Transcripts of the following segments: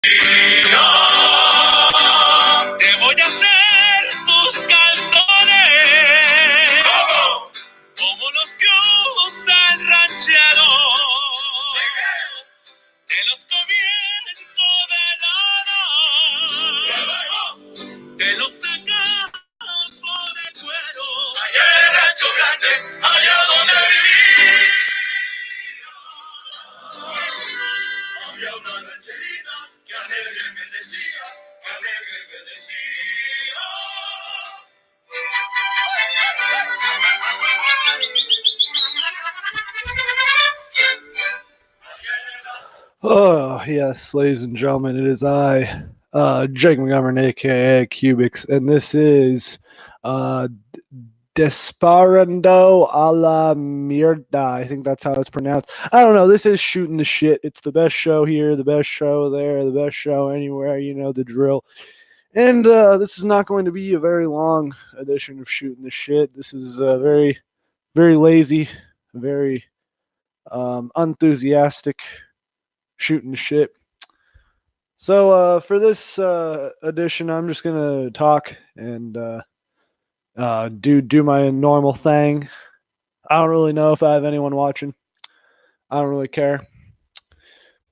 Te voy a hacer tus calzones como los que usa el ranchero. De los comienzos de lana, te los saca por el cuero. Allá en el rancho grande, allá donde viví, había una rancherita que alegre me decía, que alegre me decía. Oh, yes, ladies and gentlemen, it is I, Jake Montgomery, aka Cubics, and this is Disparando A La Mierda. I think that's how it's pronounced. I don't know. This is Shooting the Shit. It's the best show here, the best show there, the best show anywhere. You know the drill. And this is not going to be a very long edition of Shooting the Shit. This is very, very lazy, very unenthusiastic shooting the shit. So for this edition, I'm just gonna talk and do my normal thing. I don't really know if I have anyone watching. I don't really care.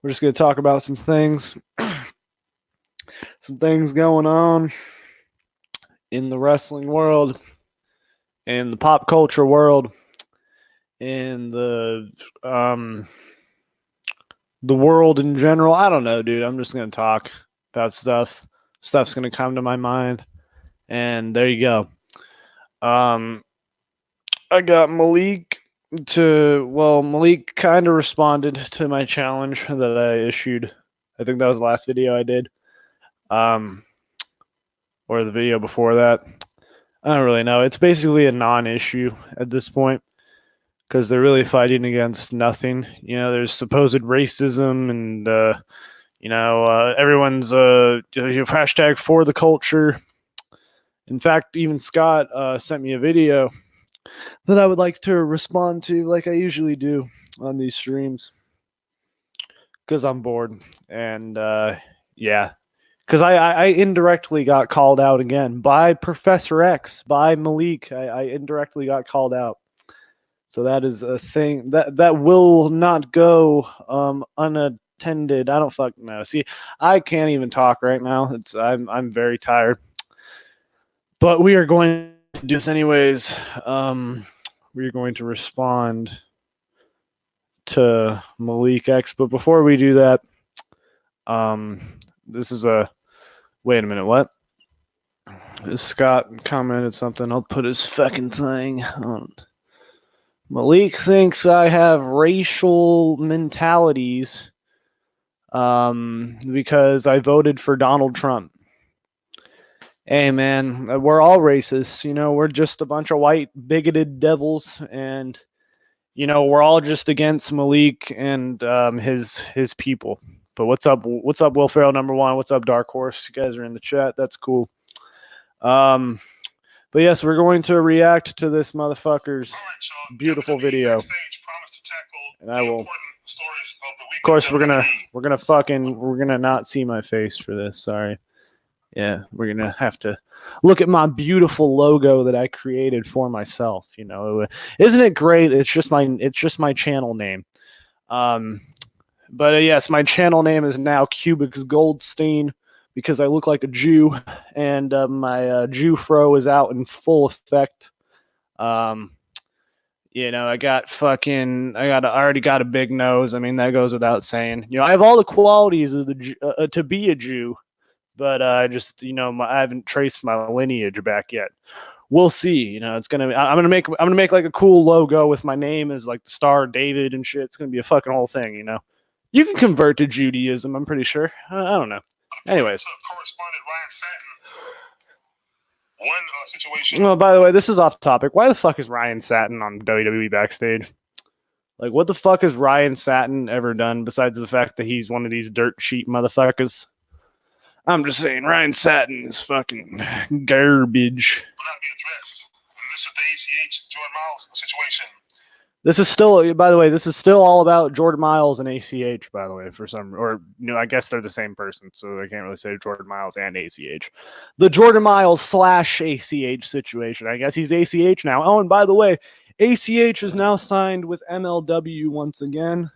We're just gonna talk about some things, some things going on in the wrestling world, in the pop culture world, in the world in general. I don't know, dude. I'm just gonna talk about stuff. Stuff's gonna come to my mind, and there you go. I got Malik Malik kind of responded to my challenge that I issued. I think that was the last video I did, or the video before that. I don't really know. It's basically a non-issue at this point, because they're really fighting against nothing. You know, there's supposed racism, and everyone's hashtag for the culture. In fact, even Scott sent me a video that I would like to respond to, like I usually do on these streams, because I'm bored. And yeah, because I indirectly got called out again by Professor X, by Malik. I indirectly got called out. So that is a thing that will not go unattended. I don't fucking know. See, I can't even talk right now. I'm very tired. But we are going to do this anyways. We are going to respond to Malik X. But before we do that, this is a... Wait a minute, what? Scott commented something. I'll put his fucking thing on. Malik thinks I have racial mentalities because I voted for Donald Trump. Hey, man, we're all racists. You know, we're just a bunch of white, bigoted devils. And, you know, we're all just against Malik and his people. But what's up? What's up, Will Ferrell #1? What's up, Dark Horse? You guys are in the chat. That's cool. But yes, we're going to react to this motherfucker's beautiful video. And I will... Of course, we're gonna not see my face for this. Sorry. Yeah, we're gonna have to look at my beautiful logo that I created for myself. You know, isn't it great? It's just my channel name. But yes, my channel name is now Cubics Goldstein, because I look like a Jew, and my Jew fro is out in full effect. You know, I already got a big nose. I mean, that goes without saying. You know, I have all the qualities of the to be a Jew, but I just, you know, I haven't traced my lineage back yet. We'll see. You know, I'm gonna make like a cool logo with my name as like the Star of David and shit. It's gonna be a fucking whole thing. You know, you can convert to Judaism. I'm pretty sure. I don't know. Anyways. Correspondent Ryan Satin. One situation. Well, by the way, this is off topic. Why the fuck is Ryan Satin on WWE Backstage? Like, what the fuck has Ryan Satin ever done besides the fact that he's one of these dirt sheet motherfuckers? I'm just saying, Ryan Satin is fucking garbage. Will not be addressed. And this is the ACH Jordan Miles situation. This is still, by the way, this is still all about Jordan Miles and ACH, by the way, for some, or, I guess they're the same person, so I can't really say Jordan Miles and ACH. The Jordan Miles / ACH situation. I guess he's ACH now. Oh, and by the way, ACH is now signed with MLW once again.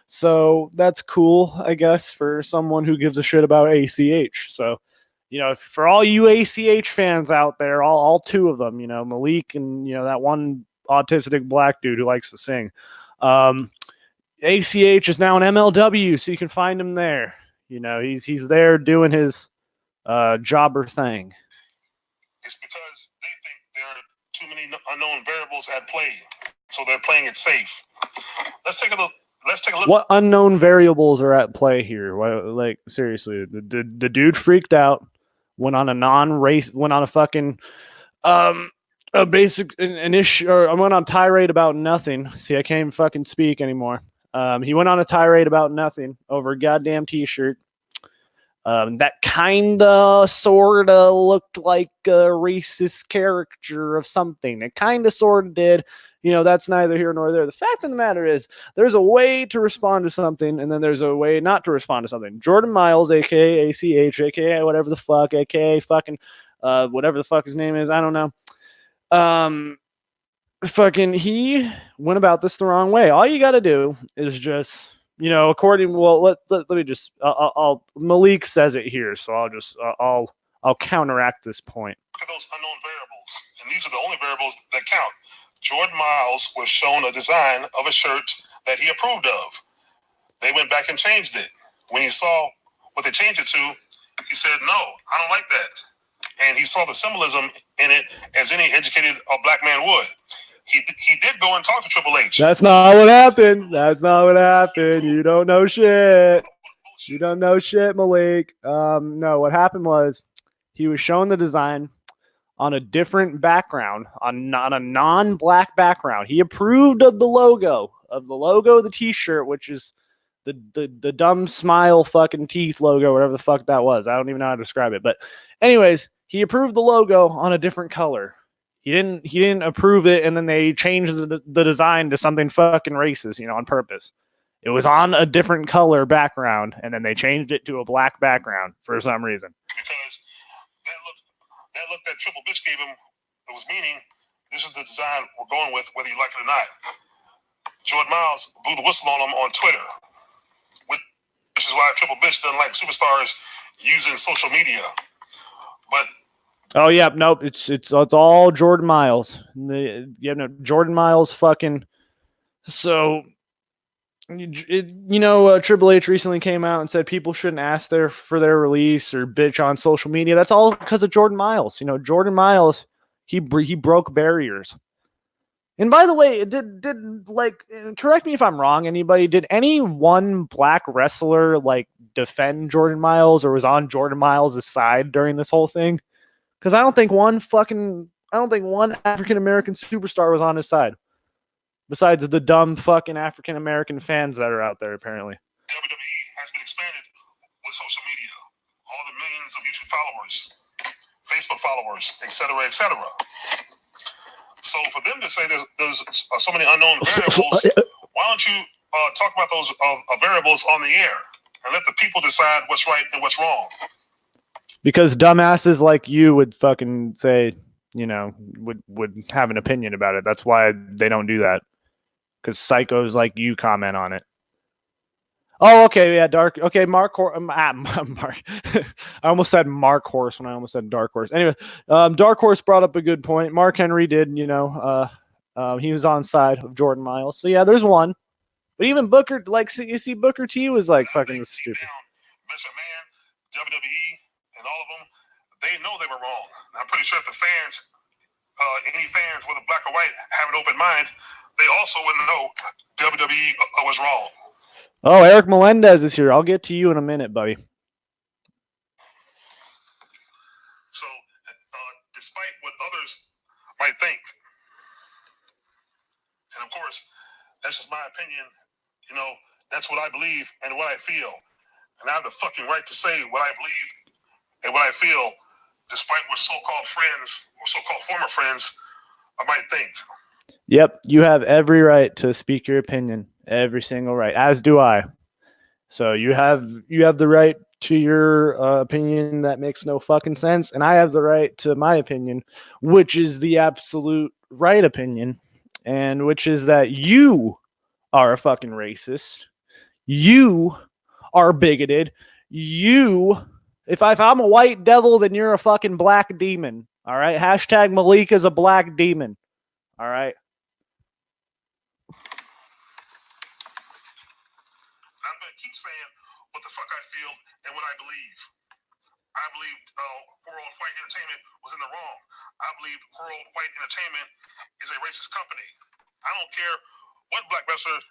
So that's cool, I guess, for someone who gives a shit about ACH. So, for all you ACH fans out there, all two of them, Malik and, that one autistic black dude who likes to sing. ACH is now an MLW, so you can find him there. He's there doing his jobber thing. It's because they think there are too many unknown variables at play, so they're playing it safe. Let's take a look. What unknown variables are at play here? Like, seriously, the dude freaked out, went on a fucking a basic an issue, or I went on tirade about nothing. See, I can't even fucking speak anymore. He went on a tirade about nothing over a goddamn t-shirt. That kinda sorta looked like a racist caricature of something. It kinda sorta did. That's neither here nor there. The fact of the matter is, there's a way to respond to something, and then there's a way not to respond to something. Jordan Miles, aka ACH, aka whatever the fuck, aka fucking whatever the fuck his name is, I don't know. He went about this the wrong way. All you got to do is just, let me just, Malik says it here, so I'll counteract this point. Look at those unknown variables, and these are the only variables that count. Jordan Miles was shown a design of a shirt that he approved of. They went back and changed it. When he saw what they changed it to, he said, "No, I don't like that." And he saw the symbolism in it as any educated black man would. He did go and talk to Triple H. That's not what happened. You don't know shit. You don't know shit, Malik. No, what happened was he was shown the design on a different background, on a non-black background. He approved of the logo of the t-shirt, which is the dumb smile fucking teeth logo, whatever the fuck that was. I don't even know how to describe it. But anyways, he approved the logo on a different color. He didn't approve it, and then they changed the design to something fucking racist, on purpose. It was on a different color background, and then they changed it to a black background for some reason. Because that look that Triple Bitch gave him, it was meaning this is the design we're going with, whether you like it or not. Jordan Miles blew the whistle on him on Twitter, which is why Triple Bitch doesn't like superstars using social media. But oh yeah, nope, it's all Jordan Miles. Jordan Miles fucking. So, Triple H recently came out and said people shouldn't ask for their release or bitch on social media. That's all because of Jordan Miles. Jordan Miles, he broke barriers. And by the way, correct me if I'm wrong, anybody, did any one black wrestler defend Jordan Miles or was on Jordan Miles' side during this whole thing? Because I don't think one African American superstar was on his side, besides the dumb fucking African American fans that are out there. Apparently, WWE has been expanded with social media, all the millions of YouTube followers, Facebook followers, etc., etc. So for them to say there's so many unknown variables, why don't you talk about those variables on the air and let the people decide what's right and what's wrong? Because dumbasses like you would fucking say, would have an opinion about it. That's why they don't do that. Because psychos like you comment on it. Oh, okay, yeah, Mark. Mark. I almost said Mark Horse when I almost said Dark Horse. Anyway, Dark Horse brought up a good point. Mark Henry did, he was on side of Jordan Miles. So yeah, there's one. But even Booker, you see, Booker T was fucking stupid. Vince McMahon, WWE, and all of them, they know they were wrong. I'm pretty sure if the fans, any fans, whether black or white, have an open mind, they also wouldn't know WWE was wrong. Oh, Eric Melendez is here. I'll get to you in a minute, buddy. So, despite what others might think, and of course, that's just my opinion, that's what I believe and what I feel. And I have the fucking right to say what I believe and what I feel, despite what so-called friends or so-called former friends might think. Yep, you have every right to speak your opinion, every single right, as do I. So you have the right to your opinion that makes no fucking sense, and I have the right to my opinion, which is the absolute right opinion, and which is that you are a fucking racist. You are bigoted. You, if I'm a white devil, then you're a fucking black demon. All right. Hashtag Malik is a black demon. All right. I'm going to keep saying what the fuck I feel and what I believe. I believe World White Entertainment was in the wrong. I believe World White Entertainment is a racist company. I don't care what black wrestler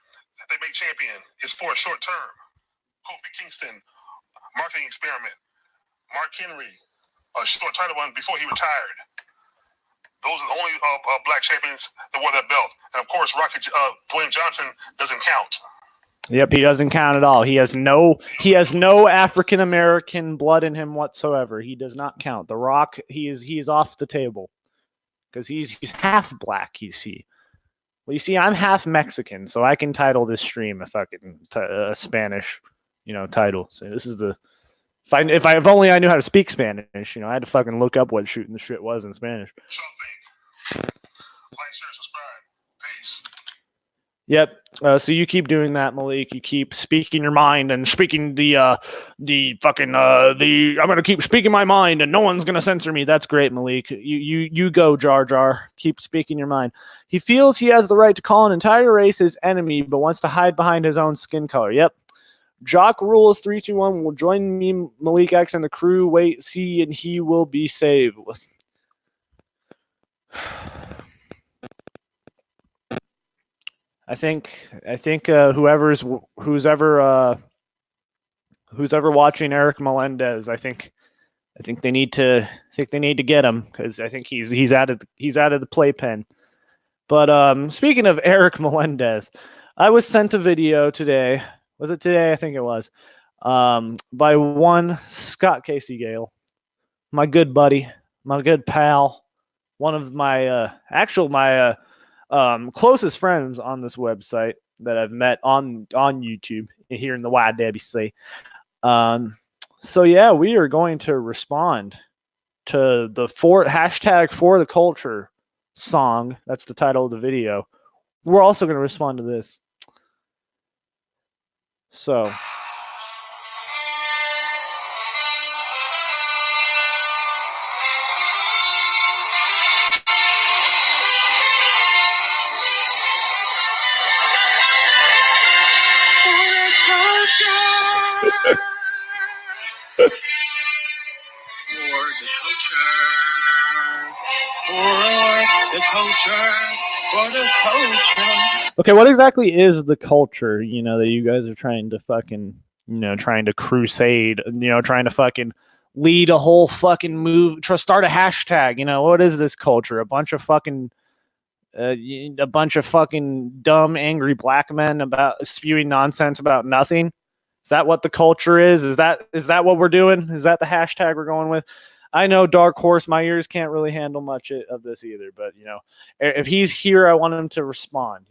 they make champion. It's for a short term. Kofi Kingston, marketing experiment. Mark Henry, a short title one before he retired. Those are the only black champions that wore that belt. And of course, Dwayne Johnson doesn't count. Yep, he doesn't count at all. He has no African American blood in him whatsoever. He does not count. The Rock, he is off the table because he's half black. You see, well, you see, I'm half Mexican, so I can title this stream a fucking Spanish, title. So this is the if only I knew how to speak Spanish. I had to fucking look up what shooting the shit was in Spanish. Like, share, subscribe. Peace. Yep. So you keep doing that, Malik. You keep speaking your mind and speaking I'm gonna keep speaking my mind and no one's gonna censor me. That's great, Malik. You go, Jar Jar. Keep speaking your mind. He feels he has the right to call an entire race his enemy, but wants to hide behind his own skin color. Yep. Jock Rules 321 will join me, Malik X, and the crew. Wait, see, and he will be saved. I think who's ever watching Eric Melendez, I think they need to get him because I think he's out of the playpen. But speaking of Eric Melendez, I was sent a video today. Was it today? I think it was. By one Scott Casey Gale, my good buddy, my good pal, one of my closest friends on this website that I've met on YouTube here in the YWC. So yeah, we are going to respond to the hashtag for the culture song. That's the title of the video. We're also going to respond to this. So. Okay, what exactly is the culture, that you guys are trying to fucking, trying to crusade, trying to fucking lead a whole fucking move, start a hashtag, what is this culture? A bunch of fucking dumb, angry black men about spewing nonsense about nothing? Is that what the culture is? Is that what we're doing? Is that the hashtag we're going with? I know, Dark Horse, my ears can't really handle much of this either, but, if he's here, I want him to respond,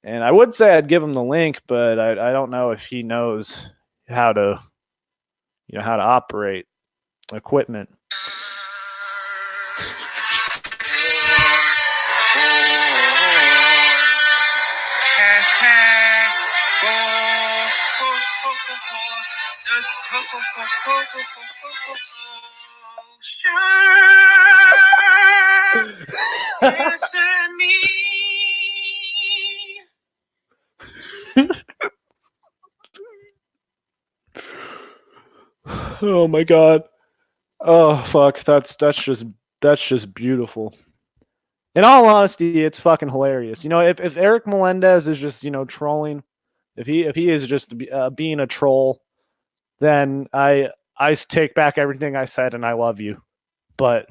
And I would say I'd give him the link, but I don't know if he knows how to, how to operate equipment. Oh my god. Oh fuck, that's just beautiful. In all honesty, it's fucking hilarious. If Eric Melendez is just, trolling, if he is just being a troll, then I take back everything I said and I love you. But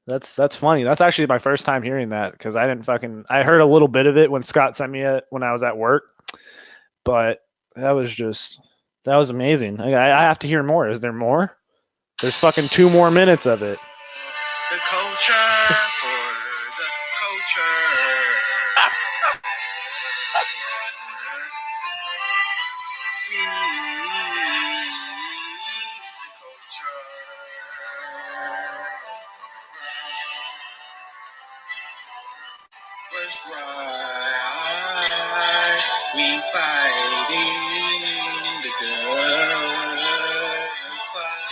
that's funny. That's actually my first time hearing that because I heard a little bit of it when Scott sent me it when I was at work, but that was just That was amazing. I have to hear more. Is there more? There's fucking 2 more minutes of it. The culture for the culture. What's right? We fighting the good fight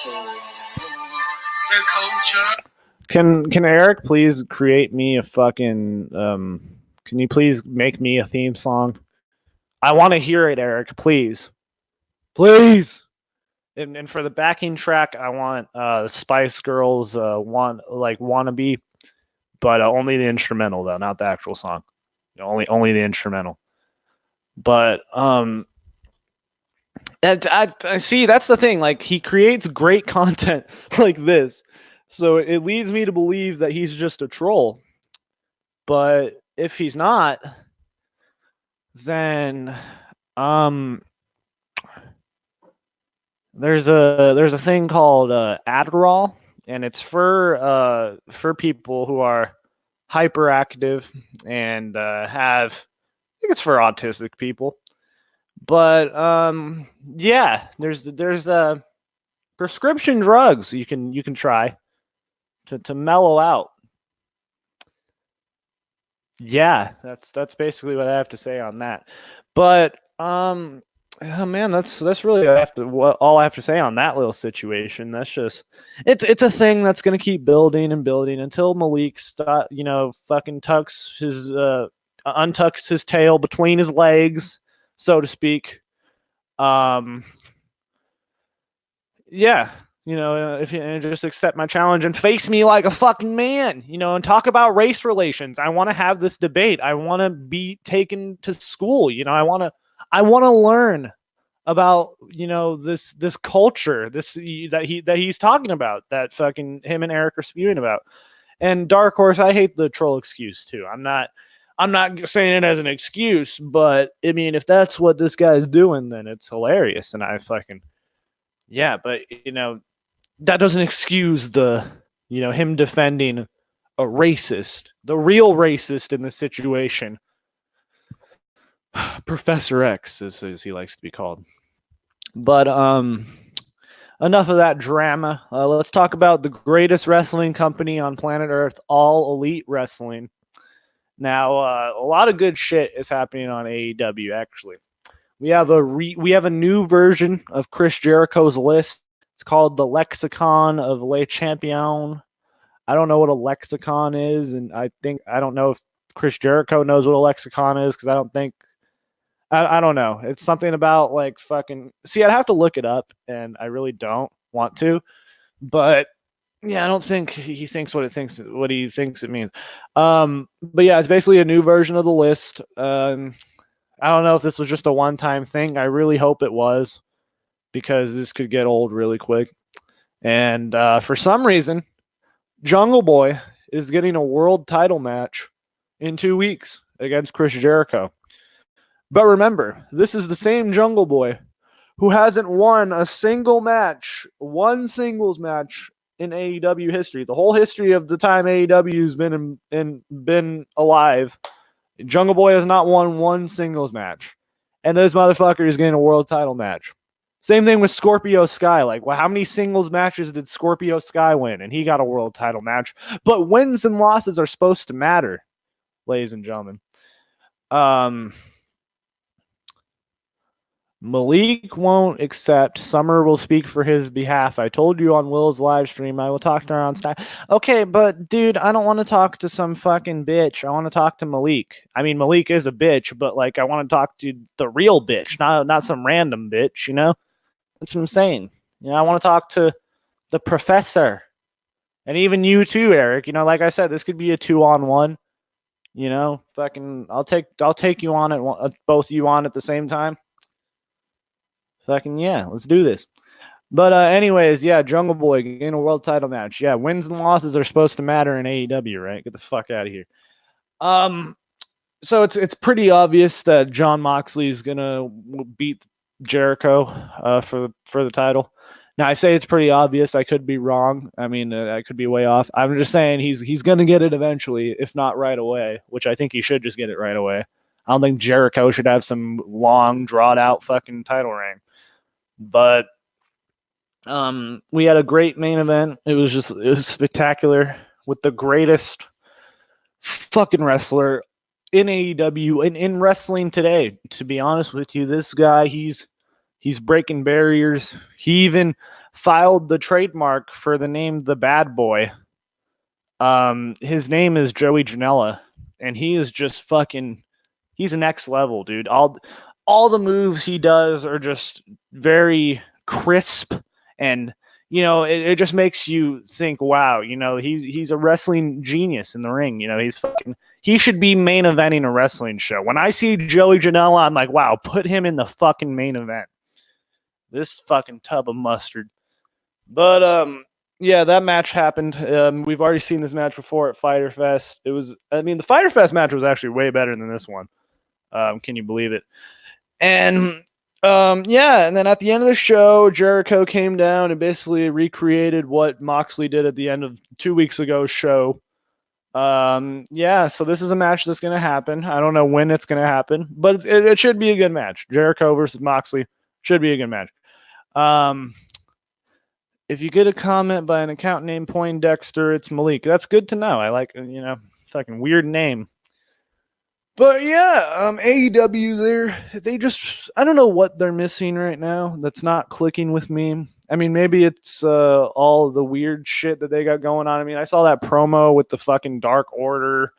for the culture. Can Eric please create me a fucking can you please make me a theme song? I want to hear it, Eric, please. Please. And for the backing track, I want Spice Girls wannabe, but only the instrumental though, not the actual song. Only the instrumental. But I see, that's the thing. Like, he creates great content like this, so it leads me to believe that he's just a troll. But if he's not, then there's a thing called Adderall, and it's for people who are hyperactive and have, I think it's for autistic people. But yeah, there's prescription drugs you can try to mellow out. Yeah, that's basically what I have to say on that. But oh man, that's really all I have to say on that little situation. That's just it's a thing that's gonna keep building and building until Malik fucking untucks his tail between his legs, so to speak. Yeah, if you just accept my challenge and face me like a fucking man, and talk about race relations. I want to have this debate. I want to be taken to school. I want to learn about this culture that he's talking about, that fucking him and Eric are spewing about. And Dark Horse, I hate the troll excuse too. I'm not saying it as an excuse, but I mean, if that's what this guy's doing, then it's hilarious. And I fucking, yeah, but that doesn't excuse the him defending a racist, the real racist in this situation. Professor X, as he likes to be called. But enough of that drama. Let's talk about the greatest wrestling company on planet Earth, All Elite Wrestling. Now, a lot of good shit is happening on AEW. Actually, we have a new version of Chris Jericho's list. It's called the Lexicon of Le Champion. I don't know what a lexicon is, and I don't know if Chris Jericho knows what a lexicon is, because I don't know. It's something about like fucking. See, I'd have to look it up, and I really don't want to. But yeah, I don't think he thinks what he thinks it means. But yeah, it's basically a new version of the list. I don't know if this was just a one-time thing. I really hope it was, because this could get old really quick. And for some reason, Jungle Boy is getting a world title match in 2 weeks against Chris Jericho. But remember, this is the same Jungle Boy who hasn't won a single match, one singles match in AEW history. The whole history of the time AEW's been alive, Jungle Boy has not won one singles match. And this motherfucker is getting a world title match. Same thing with Scorpio Sky. Like, well, how many singles matches did Scorpio Sky win? And he got a world title match. But wins and losses are supposed to matter, ladies and gentlemen. Malik won't accept. Summer will speak for his behalf. I told you on Will's live stream I will talk to her on Snap. Okay, but dude, I don't want to talk to some fucking bitch. I want to talk to Malik. I mean, Malik is a bitch, but like, I want to talk to the real bitch, not some random bitch, That's what I'm saying. I want to talk to the professor. And even you too, Eric. Like I said, this could be a 2-on-1. Fucking, I'll take you on it, both you on at the same time. Fucking yeah, let's do this. But anyways, yeah, Jungle Boy getting a world title match. Yeah, wins and losses are supposed to matter in AEW, right? Get the fuck out of here. So it's pretty obvious that Jon Moxley is gonna beat Jericho for the title. Now I say it's pretty obvious. I could be wrong. I mean, I could be way off. I'm just saying he's going to get it eventually, if not right away. Which I think he should just get it right away. I don't think Jericho should have some long, drawn out fucking title reign. But we had a great main event. It was spectacular with the greatest fucking wrestler in AEW and in wrestling today. To be honest with you, this guy he's breaking barriers. He even filed the trademark for the name the Bad Boy. His name is Joey Janela, and he is just fucking. He's next level, dude. All the moves he does are just very crisp, and it just makes you think, wow, he's a wrestling genius in the ring. He should be main eventing a wrestling show. When I see Joey Janela, I'm like, wow, put him in the fucking main event. This fucking tub of mustard. But yeah, that match happened. We've already seen this match before at Fyter Fest. The Fyter Fest match was actually way better than this one. Can you believe it? And yeah, and then at the end of the show, Jericho came down and basically recreated what Moxley did at the end of 2 weeks ago's show. Yeah, so this is a match that's going to happen. I don't know when it's going to happen, but it should be a good match. Jericho versus Moxley should be a good match. If you get a comment by an account named Poindexter, it's Malik. That's good to know. I like, fucking weird name. But yeah, AEW, I don't know what they're missing right now that's not clicking with me. I mean, maybe it's all the weird shit that they got going on. I mean, I saw that promo with the fucking Dark Order,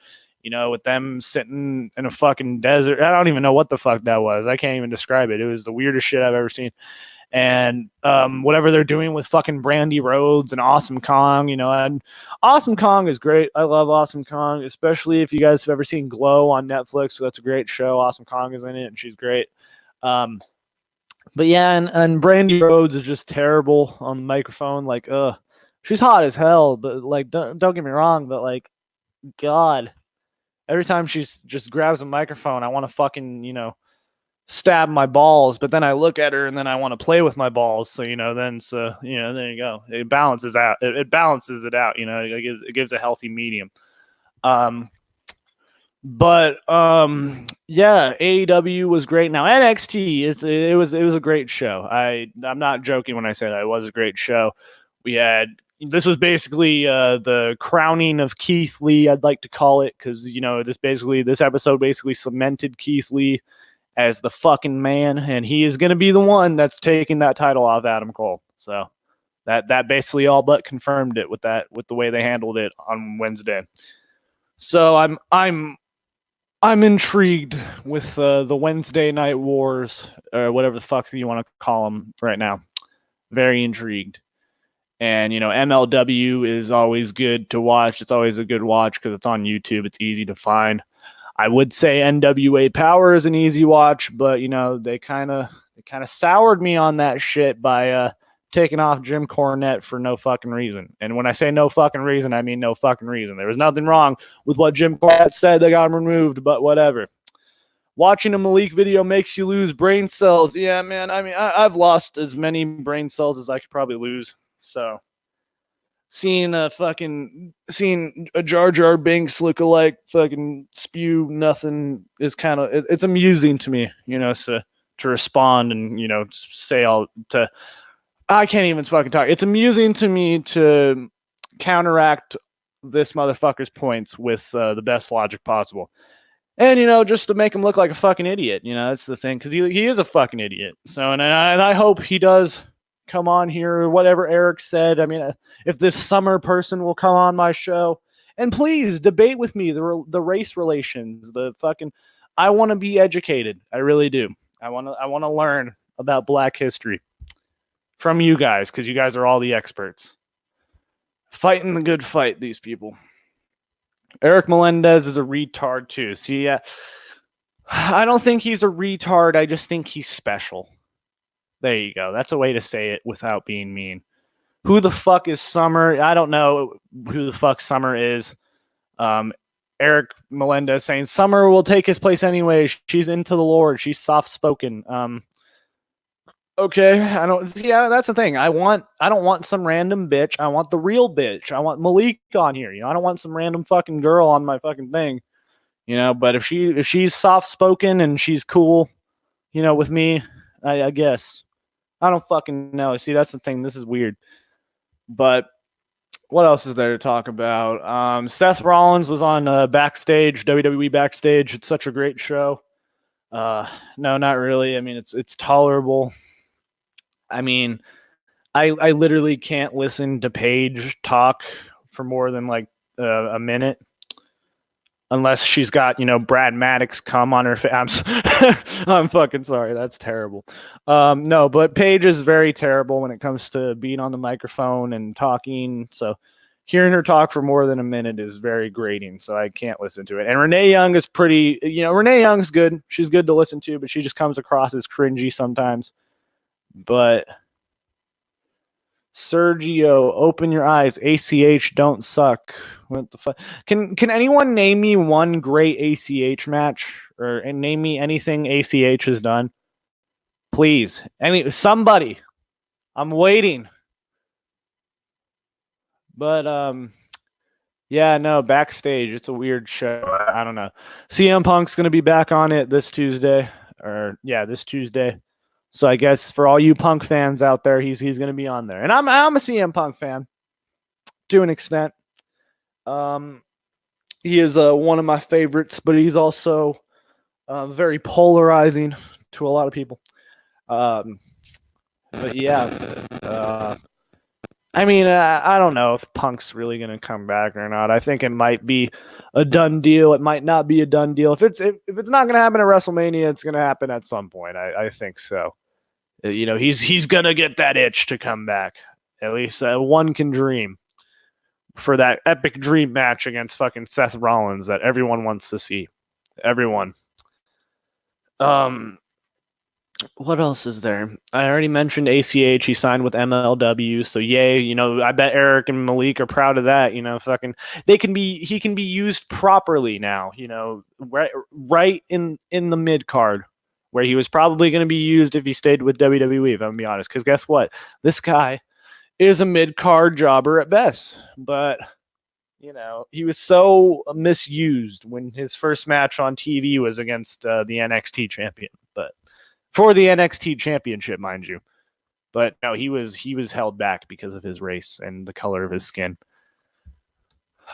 with them sitting in a fucking desert. I don't even know what the fuck that was. I can't even describe it. It was the weirdest shit I've ever seen. And whatever they're doing with fucking Brandy Rhodes and Awesome Kong, and Awesome Kong is great. I love Awesome Kong, especially if you guys have ever seen Glow on Netflix. So that's a great show. Awesome Kong is in it, and she's great. But yeah, and Brandy Rhodes is just terrible on the microphone. Like, she's hot as hell, but like, don't get me wrong, but like, God, every time she's just grabs a microphone, I want to fucking, stab my balls, but then I look at her and then I want to play with my balls. So, there you go. It balances out. It balances it out. It gives a healthy medium. But yeah, AEW was great. Now NXT it was a great show. I'm not joking when I say that. It was a great show. This was basically the crowning of Keith Lee, I'd like to call it, because this episode basically cemented Keith Lee as the fucking man, and he is going to be the one that's taking that title off Adam Cole. So that basically all but confirmed it with the way they handled it on Wednesday. So I'm intrigued with the Wednesday Night Wars, or whatever the fuck you want to call them right now. Very intrigued. And MLW is always good to watch. It's always a good watch because it's on YouTube. It's easy to find. I would say NWA Power is an easy watch, but they kind of soured me on that shit by taking off Jim Cornette for no fucking reason. And when I say no fucking reason, I mean no fucking reason. There was nothing wrong with what Jim Cornette said. They got him removed, but whatever. Watching a Malik video makes you lose brain cells. Yeah, man. I mean, I've lost as many brain cells as I could probably lose. So seeing a Jar Jar Binks lookalike fucking spew nothing is kind of it's amusing to me, so to respond and say all to. I can't even fucking talk. It's amusing to me to counteract this motherfucker's points with the best logic possible, and just to make him look like a fucking idiot. That's the thing, because he is a fucking idiot. So and I hope he does come on here, or whatever Eric said. I mean, if this summer person will come on my show, and please debate with me the race relations, I want to be educated. I really do. I want to learn about Black history from you guys, because you guys are all the experts. Fighting the good fight, these people. Eric Melendez is a retard too. See, I don't think he's a retard. I just think he's special. There you go. That's a way to say it without being mean. Who the fuck is Summer? I don't know who the fuck Summer is. Eric Melendez saying Summer will take his place anyway. She's into the Lord. She's soft-spoken. Okay, I don't see. That's the thing. I don't want some random bitch. I want the real bitch. I want Malik on here. I don't want some random fucking girl on my fucking thing. But if she's soft spoken and she's cool, with me, I guess. I don't fucking know. See, that's the thing. This is weird. But what else is there to talk about? Seth Rollins was on Backstage, WWE Backstage. It's such a great show. No, not really. I mean, it's tolerable. I mean, I literally can't listen to Paige talk for more than like a minute unless she's got Brad Maddox come on her face. I'm fucking sorry. That's terrible. No, but Paige is very terrible when it comes to being on the microphone and talking. So hearing her talk for more than a minute is very grating. So I can't listen to it. And Renee Young is pretty. Renee Young's good. She's good to listen to, but she just comes across as cringy sometimes. But Sergio, open your eyes. ACH don't suck. What the fuck? Can anyone name me one great ACH match and name me anything ACH has done? Please. Somebody. I'm waiting. But yeah, no, Backstage. It's a weird show. I don't know. CM Punk's gonna be back on it this Tuesday. This Tuesday. So I guess for all you Punk fans out there, he's going to be on there, and I'm a CM Punk fan to an extent. He is one of my favorites, but he's also very polarizing to a lot of people. But yeah, I mean, I don't know if Punk's really going to come back or not. I think it might be a done deal. It might not be a done deal. If it's not going to happen at WrestleMania, it's going to happen at some point. I think so. He's gonna get that itch to come back. At least one can dream for that epic dream match against fucking Seth Rollins that everyone wants to see. Everyone. What else is there? I already mentioned ACH. He signed with MLW, so yay. I bet Eric and Malik are proud of that. He can be used properly now. Right in the mid card, where he was probably going to be used if he stayed with WWE, if I'm going to be honest. Because guess what? This guy is a mid-card jobber at best. But, he was so misused when his first match on TV was against the NXT champion. But for the NXT championship, mind you. But no, he was held back because of his race and the color of his skin.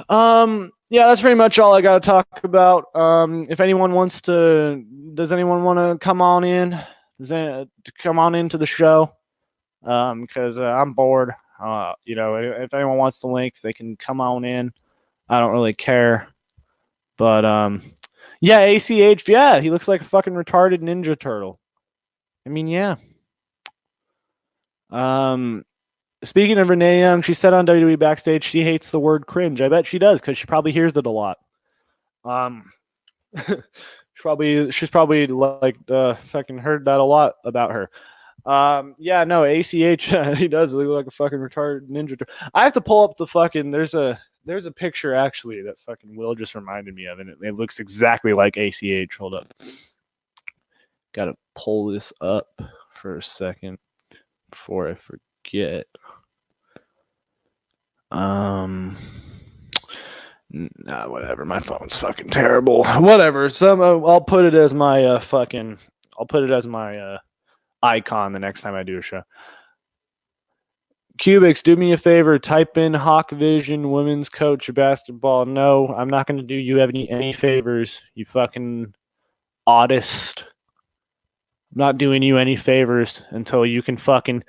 Yeah, that's pretty much all I got to talk about. If anyone does anyone want to come on in? Come on into the show? Because I'm bored. If anyone wants the link, they can come on in. I don't really care. But yeah, ACH, yeah, he looks like a fucking retarded Ninja Turtle. I mean, yeah. Speaking of Renee Young, she said on WWE Backstage she hates the word cringe. I bet she does because she probably hears it a lot. She's probably like fucking heard that a lot about her. Yeah, no, ACH he does look like a fucking retarded ninja. I have to pull up the fucking. There's a picture actually that fucking Will just reminded me of, and it looks exactly like ACH. Hold up, gotta pull this up for a second before I forget. Nah, whatever. My phone's fucking terrible. Whatever. I'll put it as my I'll put it as my icon the next time I do a show. Cubics, do me a favor. Type in Hawk Vision Women's Coach Basketball. No, I'm not going to do you any favors. You fucking oddest. I'm not doing you any favors until you can fucking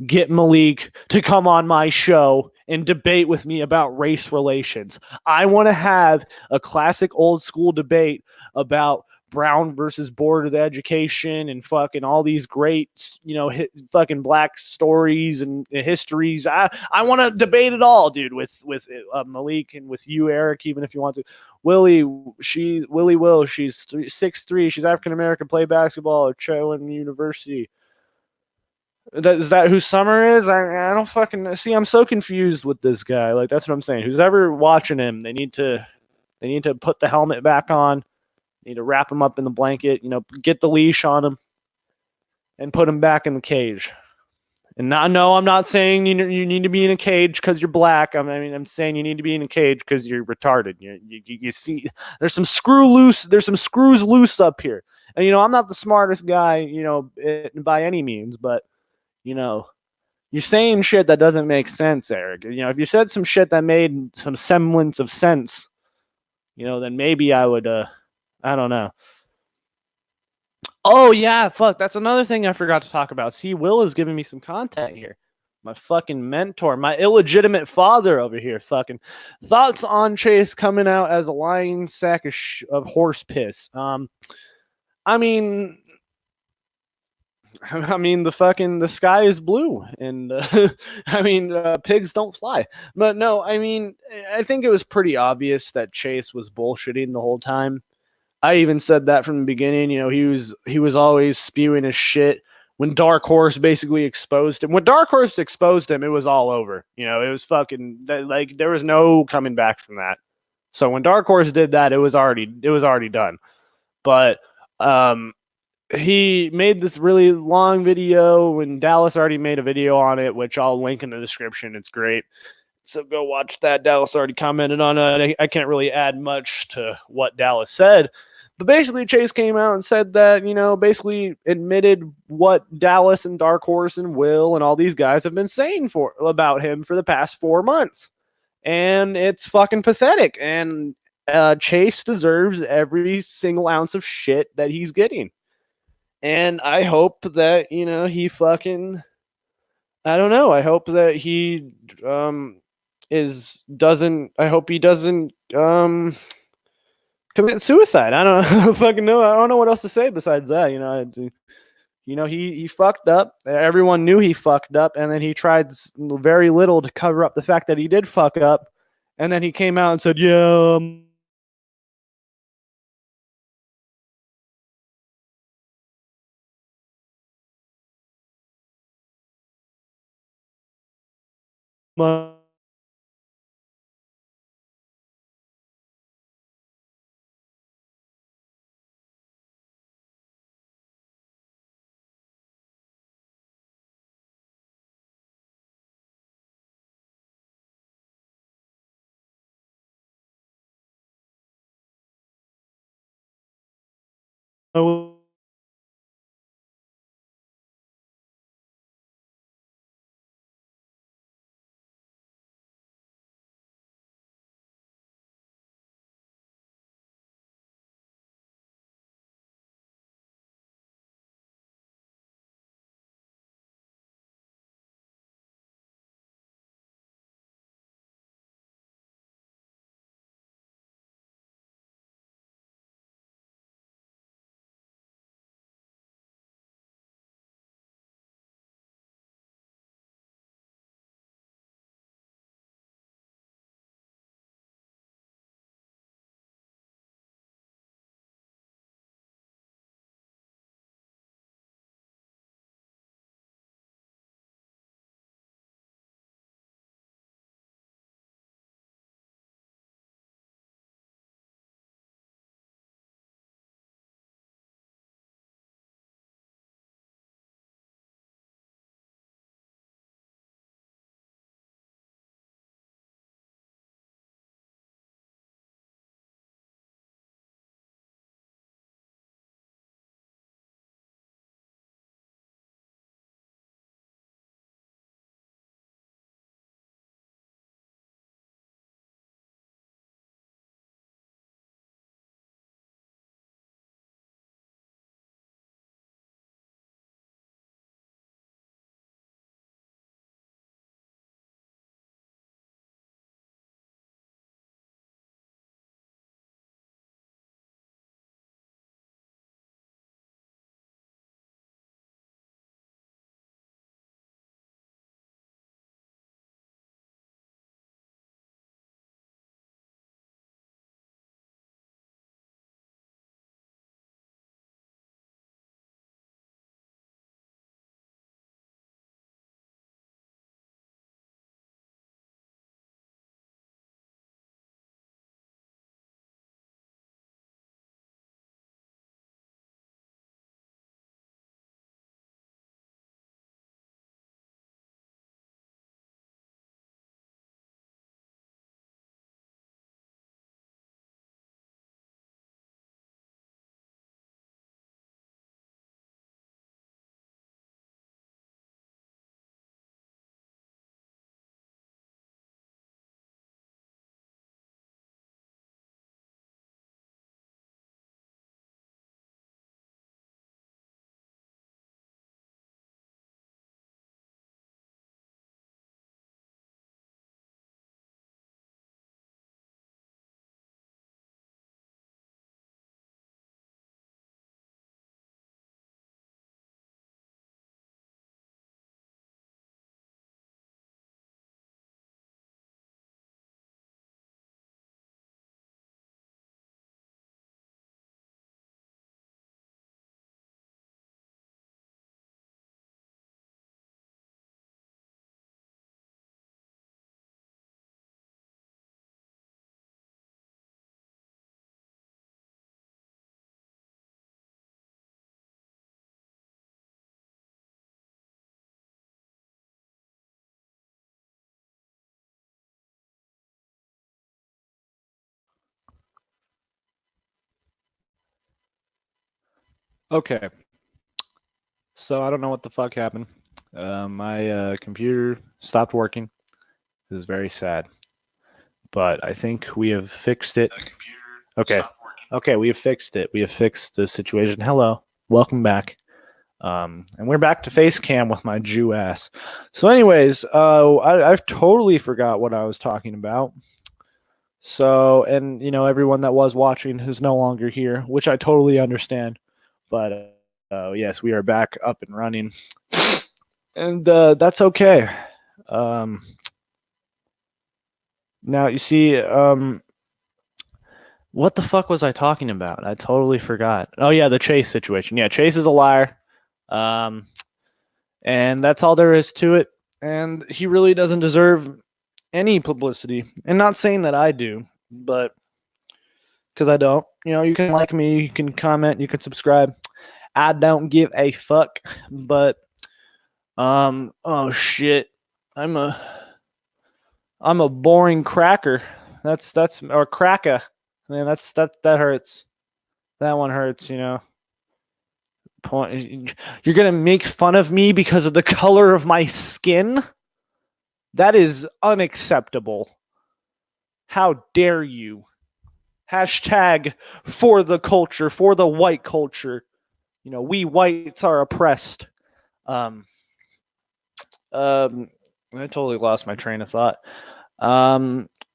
get Malik to come on my show and debate with me about race relations. I want to have a classic old school debate about Brown versus Board of Education and fucking all these great, fucking black stories and histories. I want to debate it all, dude, with Malik and with you, Eric, even if you want to. Willie, she's 6'3", she's African American, play basketball at Chowan University. Is that who Summer is? I don't fucking see. I'm so confused with this guy. Like, that's what I'm saying. Who's ever watching him, they need to put the helmet back on. Need to wrap him up in the blanket. Get the leash on him. and put him back in the cage. And no, I'm not saying you need to be in a cage because you're black. I'm saying you need to be in a cage because you're retarded. You see, there's some screws loose up here. And I'm not the smartest guy, by any means, but you're saying shit that doesn't make sense, Eric. If you said some shit that made some semblance of sense, then maybe I would. I don't know. Oh yeah, fuck. That's another thing I forgot to talk about. See, Will is giving me some content here. My fucking mentor, my illegitimate father over here. Fucking thoughts on Chase coming out as a lying sack of horse piss. I mean, the sky is blue, and pigs don't fly. But no, I think it was pretty obvious that Chase was bullshitting the whole time. I even said that from the beginning. He was always spewing his shit. When Dark Horse basically exposed him, when Dark Horse exposed him, it was all over. It was fucking like there was no coming back from that. So when Dark Horse did that, it was already done. But he made this really long video, and Dallas already made a video on it, which I'll link in the description. It's great. So go watch that. Dallas already commented on it. I can't really add much to what Dallas said. But basically, Chase came out and said that, basically admitted what Dallas and Dark Horse and Will and all these guys have been saying about him for the past 4 months. And it's fucking pathetic. And Chase deserves every single ounce of shit that he's getting. And I hope that, he fucking, I don't know. I hope that he I hope he doesn't commit suicide. I don't fucking know. I don't know what else to say besides that. He fucked up. Everyone knew he fucked up, and then he tried very little to cover up the fact that he did fuck up. And then he came out and said, "Yeah, my Okay. So I don't know what the fuck happened. My computer stopped working. It was very sad. But I think we have fixed it. Okay. Okay, we have fixed it. We have fixed the situation. Hello. Welcome back. And we're back to face cam with my Jew ass. So, anyways, I've totally forgot what I was talking about. So, and everyone that was watching is no longer here, which I totally understand. But yes, we are back up and running, and that's okay. Now you see, what the fuck was I talking about? I totally forgot. Oh yeah, the Chase situation. Yeah, Chase is a liar. And that's all there is to it. And he really doesn't deserve any publicity. And not saying that I do, but because I don't. You can like me, you can comment, you can subscribe. I don't give a fuck. But oh shit. I'm a boring cracker. That's or cracker. Man, that hurts. That one hurts, Point. You're gonna make fun of me because of the color of my skin? That is unacceptable. How dare you? Hashtag for the culture, for the white culture. We whites are oppressed. Um, I totally lost my train of thought.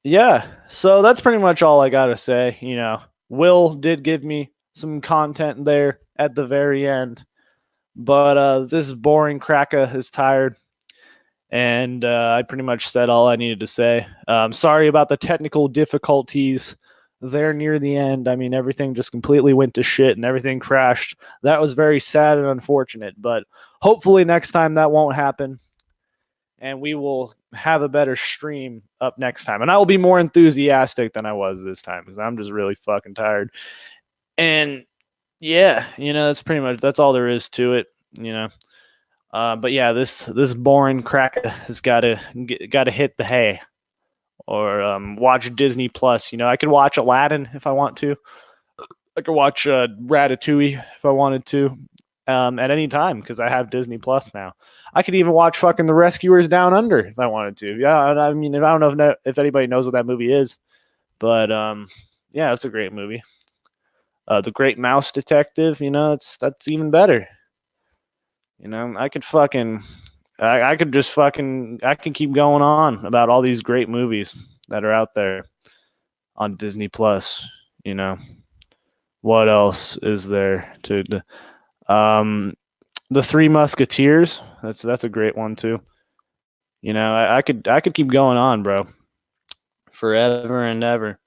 Yeah, so that's pretty much all I gotta say. Will did give me some content there at the very end, but this boring cracker is tired, and I pretty much said all I needed to say. Sorry about the technical difficulties there near the end. I mean, everything just completely went to shit and everything crashed. That was very sad and unfortunate, but hopefully next time that won't happen, and we will have a better stream up next time. And I will be more enthusiastic than I was this time because I'm just really fucking tired. And yeah, that's all there is to it. But yeah, this boring cracker has got to hit the hay or watch Disney Plus. I could watch Aladdin if I want to. I could watch Ratatouille if I wanted to at any time because I have Disney Plus now. I could even watch fucking The Rescuers Down Under if I wanted to. Yeah, I mean, I don't know if anybody knows what that movie is, but yeah, it's a great movie. The Great Mouse Detective, that's even better. I could fucking, I could just fucking, I can keep going on about all these great movies that are out there on Disney Plus. What else is there to? The Three Musketeers. That's a great one too. I could keep going on, bro, forever and ever.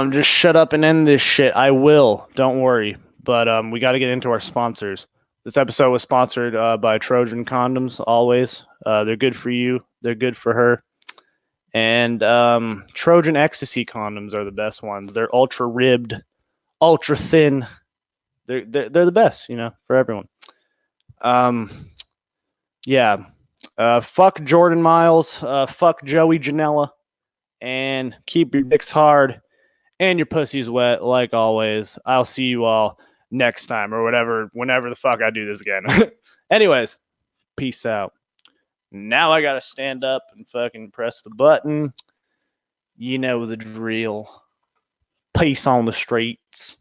Just shut up and end this shit. I will. Don't worry. But we got to get into our sponsors. This episode was sponsored by Trojan Condoms. Always, they're good for you. They're good for her. And Trojan Ecstasy condoms are the best ones. They're ultra ribbed, ultra thin. They're the best, for everyone. Yeah. Fuck Jordan Miles. Fuck Joey Janela. And keep your dicks hard and your pussies wet, like always. I'll see you all next time or whatever, whenever the fuck I do this again. Anyways, peace out. Now I gotta stand up and fucking press the button. You know the drill. Peace on the streets.